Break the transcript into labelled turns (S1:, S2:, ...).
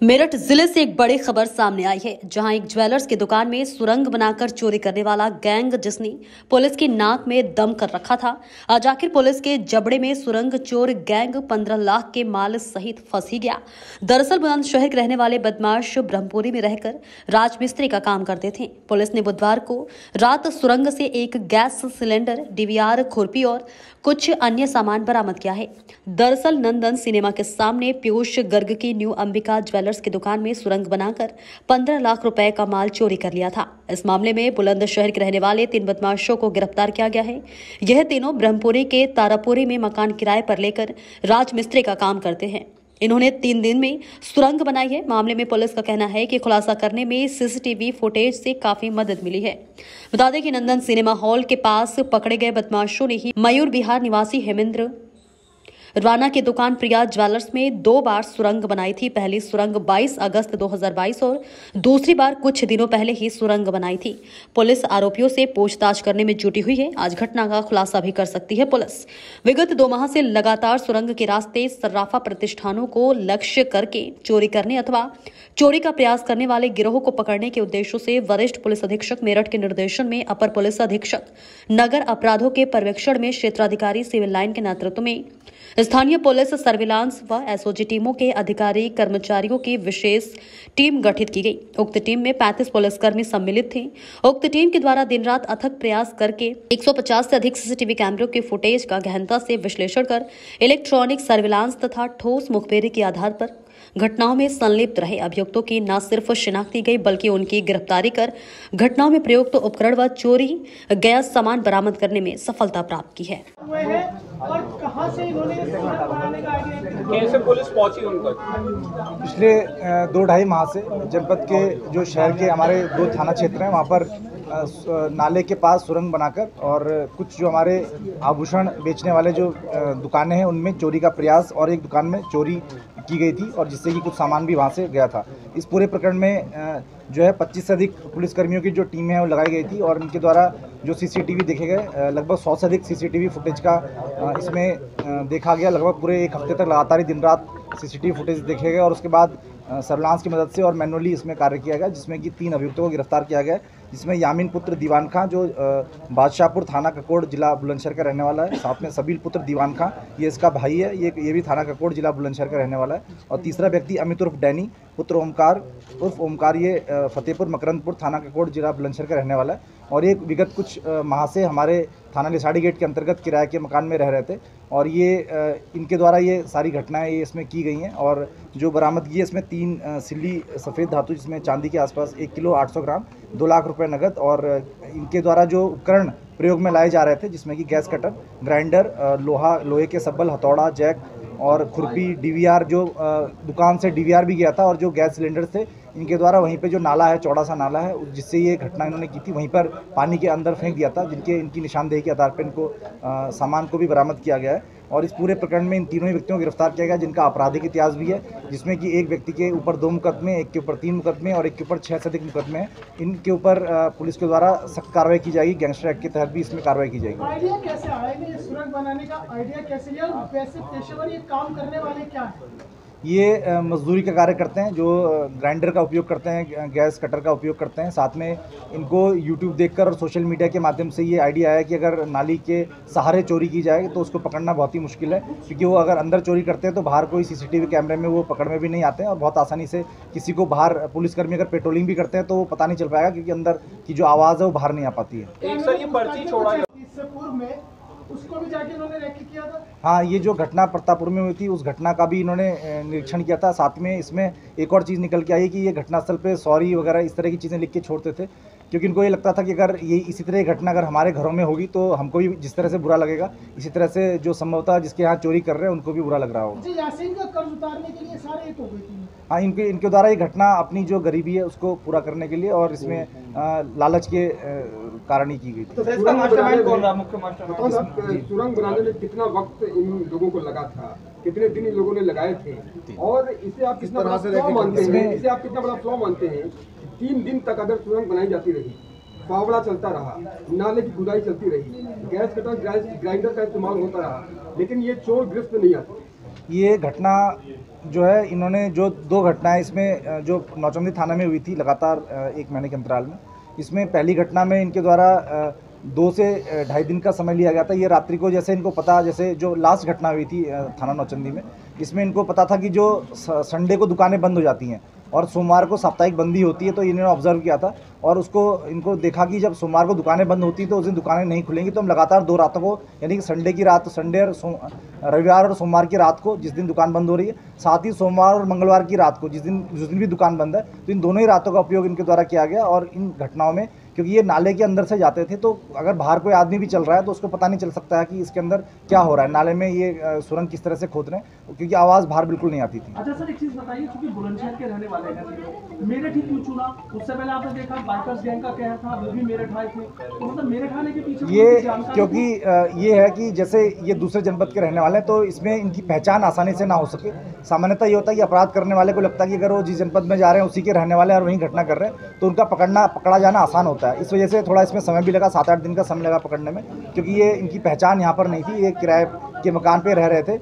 S1: मेरठ जिले से एक बड़ी खबर सामने आई है, जहां एक ज्वेलर्स की दुकान में सुरंग बनाकर चोरी करने वाला गैंग, जिसने पुलिस की नाक में दम कर रखा था, आज आखिर पुलिस के जबड़े में सुरंग चोर गैंग 15 लाख के माल सहित फंस ही गया। दरअसल बुलंदशहर के रहने वाले बदमाश ब्रह्मपुरी में रहकर राजमिस्त्री का काम करते थे। पुलिस ने बुधवार को रात सुरंग से एक गैस सिलेंडर, डीवीआर, खुरपी और कुछ अन्य सामान बरामद किया है। दरअसल नंदन सिनेमा के सामने पीयूष गर्ग की न्यू अंबिका ज्वेलर्स की दुकान में सुरंग बनाकर 15 लाख रुपए का माल चोरी कर लिया था। इस मामले में बुलंदशहर के रहने वाले 3 बदमाशों को गिरफ्तार किया गया है। यह तीनों ब्रह्मपुरी के तारापुरी में मकान किराए पर लेकर राजमिस्त्री का काम करते हैं। इन्होंने 3 दिन में सुरंग बनाई है। मामले में पुलिस का कहना है कि खुलासा करने में सीसीटीवी फुटेज से काफी मदद मिली है। बता दें कि नंदन सिनेमा हॉल के पास पकड़े गए बदमाशों ने ही मयूर विहार निवासी हेमेंद्र राणा की दुकान प्रिया ज्वेलर्स में 2 बार सुरंग बनाई थी। पहली सुरंग 22 अगस्त 2022 और दूसरी बार कुछ दिनों पहले ही सुरंग बनाई थी। पुलिस आरोपियों से पूछताछ करने में जुटी हुई है। आज घटना का खुलासा भी कर सकती है पुलिस। विगत 2 माह से लगातार सुरंग के रास्ते सर्राफा प्रतिष्ठानों को लक्ष्य करके चोरी करने अथवा चोरी का प्रयास करने वाले गिरोह को पकड़ने के उद्देश्यों से वरिष्ठ पुलिस अधीक्षक मेरठ के निर्देशन में अपर पुलिस अधीक्षक नगर अपराधों के पर्यवेक्षण में क्षेत्राधिकारी सिविल लाइन के नेतृत्व में स्थानीय पुलिस, सर्विलांस व एसओजी टीमों के अधिकारी कर्मचारियों की विशेष टीम गठित की गई। उक्त टीम में 35 पुलिसकर्मी सम्मिलित थे। उक्त टीम के द्वारा दिन रात अथक प्रयास करके 150 से अधिक सीसीटीवी कैमरों के फुटेज का गहनता से विश्लेषण कर इलेक्ट्रॉनिक सर्विलांस तथा ठोस मुखबिरी के आधार पर घटनाओं में संलिप्त रहे अभियुक्तों की न सिर्फ शिनाख्त की गई, बल्कि उनकी गिरफ्तारी कर घटनाओं में प्रयुक्त उपकरण व चोरी गैस सामान बरामद करने में सफलता प्राप्त की है।
S2: और कहां से इन्होंने बनाने का आइडिया,
S3: कैसे पुलिस पहुंची उन पर?
S4: पिछले 2-2.5 माह से जनपद के जो शहर के हमारे 2 थाना क्षेत्र हैं, वहाँ पर नाले के पास सुरंग बनाकर और कुछ जो हमारे आभूषण बेचने वाले जो दुकानें हैं उनमें चोरी का प्रयास और एक दुकान में चोरी की गई थी, और जिससे कि कुछ सामान भी वहाँ से गया था। इस पूरे प्रकरण में जो है 25 से अधिक पुलिसकर्मियों की जो टीम है वो लगाई गई थी, और इनके द्वारा जो सीसीटीवी देखे गए, लगभग 100 से अधिक सीसीटीवी फुटेज का इसमें देखा गया। लगभग पूरे 1 हफ्ते तक लगातार ही दिन रात सीसीटीवी फुटेज देखे गए, और उसके बाद सर्विलांस की मदद से और मैनुअली इसमें कार्य किया गया, जिसमें कि 3 अभियुक्तों को गिरफ्तार किया गया, जिसमें यामीन पुत्र दीवान खां जो बादशाहपुर थाना ककोड़ जिला बुलंदशहर का रहने वाला है, साथ में सबील पुत्र दीवान खां, ये इसका भाई है, ये भी थाना ककोड़ जिला बुलंदशहर का रहने वाला है, और तीसरा व्यक्ति अमित उर्फ डैनी पुत्र ओमकार उर्फ ओमकार, ये फतेहपुर मकरंदपुर थाना ककोड़ जिला बुलंदशहर का रहने वाला है, और ये विगत कुछ माह से हमारे थाना लिसाड़ी गेट के अंतर्गत किराए के मकान में रह रहे थे, और ये इनके द्वारा ये सारी घटनाएं ये इसमें की गई हैं। और जो बरामदगी है इसमें 3 सिल्ली सफ़ेद धातु, जिसमें चांदी के आसपास 1 किलो 800 ग्राम, 2 लाख रुपए नगद, और इनके द्वारा जो उपकरण प्रयोग में लाए जा रहे थे, जिसमें कि गैस कटर, ग्राइंडर, लोहे के सब्बल, हथौड़ा, जैक और खुरपी, डीवीआर, जो दुकान से डीवीआर भी गया था, और जो गैस सिलेंडर थे इनके द्वारा वहीं पे जो नाला है, चौड़ा सा नाला है, जिससे ये घटना इन्होंने की थी, वहीं पर पानी के अंदर फेंक दिया था, इनकी निशानदेही के आधार पर इनको सामान को भी बरामद किया गया है। और इस पूरे प्रकरण में इन तीनों ही व्यक्तियों को गिरफ्तार किया गया, जिनका आपराधिक इतिहास भी है, जिसमें कि एक व्यक्ति के ऊपर 2 मुकदमे, एक के ऊपर 3 मुकदमे और एक के ऊपर 6 से अधिक मुकदमे हैं। इनके ऊपर पुलिस के द्वारा सख्त कार्रवाई की जाएगी। गैंगस्टर एक्ट के तहत भी इसमें कार्रवाई की जाएगी।
S2: आइडिया कैसे आया, ये सुरंग बनाने का आइडिया कैसे लिया, वैसे पेशेवर ये काम करने वाले क्या है?
S4: ये मजदूरी का कार्य करते हैं, जो ग्राइंडर का उपयोग करते हैं, गैस कटर का उपयोग करते हैं। साथ में इनको यूट्यूब देखकर और सोशल मीडिया के माध्यम से ये आइडिया आया कि अगर नाली के सहारे चोरी की जाए तो उसको पकड़ना बहुत ही मुश्किल है, क्योंकि वो अगर अंदर चोरी करते हैं तो बाहर कोई सीसीटीवी कैमरे में वो पकड़ में भी नहीं आते हैं, और बहुत आसानी से किसी को बाहर पुलिसकर्मी अगर पेट्रोलिंग भी करते हैं तो वो पता नहीं चल पाएगा, क्योंकि अंदर की जो आवाज़ है वो बाहर नहीं आ पाती है।
S3: सर, ये पर्ची छोड़ा
S2: इससे पूर्व में उसको भी जाके इन्होंने रेकी किया था।
S4: हाँ, ये जो घटना प्रतापपुर में हुई थी, उस घटना का भी इन्होंने निरीक्षण किया था। साथ में इसमें एक और चीज़ निकल के आई कि ये घटनास्थल पे सॉरी वगैरह इस तरह की चीज़ें लिख के छोड़ते थे, क्योंकि इनको ये लगता था कि अगर ये इसी तरह की घटना अगर हमारे घरों में होगी तो हमको भी जिस तरह से बुरा लगेगा, इसी तरह से जो संभवतः जिसके यहाँ चोरी कर रहे हैं उनको भी बुरा लग रहा होगा।
S2: यासीन का कर्ज उतारने के लिए सारे एक हो गई थी।
S4: हाँ, इनके द्वारा ये घटना अपनी जो गरीबी है उसको पूरा करने के लिए, और इसमें लालच के कारण ही की गई थी।
S3: सुरंग बनाने में कितना वक्त इन लोगों को लगा था, कितने दिन इन लोगों ने लगाए थे, और इसे आप कितना बड़ा फ्लॉ मानते हैं? इसे आप कितना बड़ा फ्लॉ मानते हैं? 3 दिन तक अगर सुरंग बनाई जाती रही, फावड़ा चलता रहा, नाले की खुदाई चलती रही, गैस कटर ग्राइंडर का इस्तेमाल होता रहा, लेकिन ये चोर गिरफ्त नहीं आते।
S4: ये घटना जो है इन्होंने जो 2 घटनाएं इसमें जो नौचंदी थाना में हुई थी लगातार 1 महीने के अंतराल में, इसमें पहली घटना में इनके द्वारा 2 से 2.5 दिन का समय लिया गया था। ये रात्रि को जैसे इनको पता, जैसे जो लास्ट घटना हुई थी थाना नौचंदी में, इसमें इनको पता था कि जो संडे को दुकानें बंद हो जाती हैं और सोमवार को साप्ताहिक बंदी होती है, तो इन्होंने ऑब्जर्व किया था और इनको देखा कि जब सोमवार को दुकानें बंद होती तो उस दिन दुकानें नहीं खुलेंगी, तो हम लगातार 2 रातों को, यानी कि संडे की रात, संडे और रविवार और सोमवार की रात को जिस दिन दुकान बंद हो रही है, साथ ही सोमवार और मंगलवार की रात को जिस दिन भी दुकान बंद है, तो इन दोनों ही रातों का उपयोग इनके द्वारा किया गया। और इन घटनाओं में क्योंकि ये नाले के अंदर से जाते थे, तो अगर बाहर कोई आदमी भी चल रहा है तो उसको पता नहीं चल सकता है कि इसके अंदर क्या हो रहा है, नाले में ये सुरंग किस तरह से खोद रहे हैं, क्योंकि आवाज़ बाहर बिल्कुल नहीं आती थी।
S2: अच्छा सर, एक चीज बताइए, क्योंकि बुलंदशहर के रहने वाले हैं, मेरठ ही क्यों चुना? उससे पहले आपने देखा बाइकर्स गैंग का क्या था, वो भी मेरठ आए थे, तो मतलब मेरठ आने के पीछे
S4: ये क्योंकि ये है कि जैसे ये दूसरे जनपद के रहने वाले हैं, तो इसमें इनकी पहचान आसानी से ना हो सके। सामान्यतः ये होता है कि अपराध करने वाले को लगता है कि अगर वो जिस जनपद में जा रहे हैं उसी के रहने वाले हैं और वहीं घटना कर रहे हैं, तो उनका पकड़ा जाना आसान होता है। इस वजह से थोड़ा इसमें समय भी लगा, 7-8 दिन का समय लगा पकड़ने में, क्योंकि ये इनकी पहचान यहाँ पर नहीं थी, ये किराए के मकान पे रह रहे थे।